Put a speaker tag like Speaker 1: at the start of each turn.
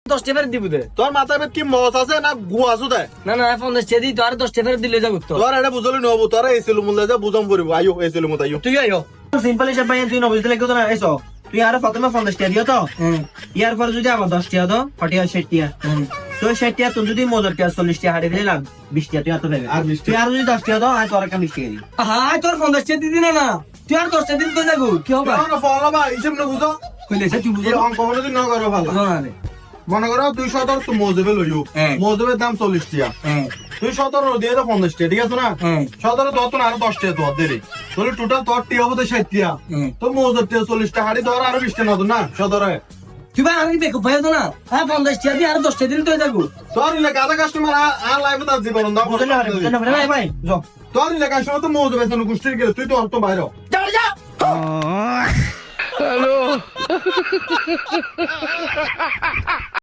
Speaker 1: 10 টাকা দিব দে।
Speaker 2: তোর মাথায় কি মস আছে না গু আছো দে?
Speaker 1: না না 50 টাকা দি তো আর 10 টাকা দিলে যাবো তো।
Speaker 2: তোর এটা বুঝলি নবো, তোর এই ছিল মূল্য যা বুঝাম পড়িব। আইও এই ছিল মত আইও।
Speaker 1: তুই আইও।
Speaker 3: সিম্পল হিসাব ভাই তুই নবুঝতে লাগতো না এসো তুই আরো প্রথমে 50 টাকা দিও তো ইয়ার পরে যদি আবার 10 টাকা দাও 60 টাকা তো 60 টাকা তুমি যদি মজুর টাকা 40 টাকা হারিয়ে দিলে লাভ 20 টাকা তুই এত দেবে
Speaker 2: আর 20
Speaker 3: তুই আর যদি 10 টাকা দাও আর তোর একটা 20 টাকা দিই
Speaker 1: হ্যাঁ তোর 50 টাকা দিদি না তুই আর 10 টাকা দিলে তো যাবো কি হবে?
Speaker 2: তোর ফলা ভাই হিসাব না বুঝো।
Speaker 1: কইলে তুই বুঝো
Speaker 2: এই অঙ্ক মনে দিন না করো ভালো।
Speaker 1: না রে।
Speaker 2: মনে করো 217 তো মজবে লইও।
Speaker 1: হ্যাঁ।
Speaker 2: মজবের দাম 40 টাকা।
Speaker 1: হ্যাঁ
Speaker 2: 217 দিয়ে দাও 50 টাকা, ঠিক আছে না?
Speaker 1: হ্যাঁ
Speaker 2: 17 দত না আরো 10 টাকা তো দেরি। তাহলে টোটাল তোর টি হবে তো 60 টাকা।
Speaker 1: হ্যাঁ।
Speaker 2: তো মজব টাকা 40 টাকা হাড়ি ধর আরো 20 টাকা না তো না 17
Speaker 1: তুই ভাই আমি দেখো ভাই তো না হ্যাঁ 50 টাকা দি আর 10 টাকা দিলে তো যাবো।
Speaker 2: তোর ইলে গাদা কাস্টমার আর লাইভে তার জীবন দাও।
Speaker 3: বুঝলেন না ভাই ভাই যাও
Speaker 2: তোর ইলে কাস্টমার তো মজবে তো গুষ্টির গেলে তুই তো অন্ত বাইরে।
Speaker 1: যাও যা।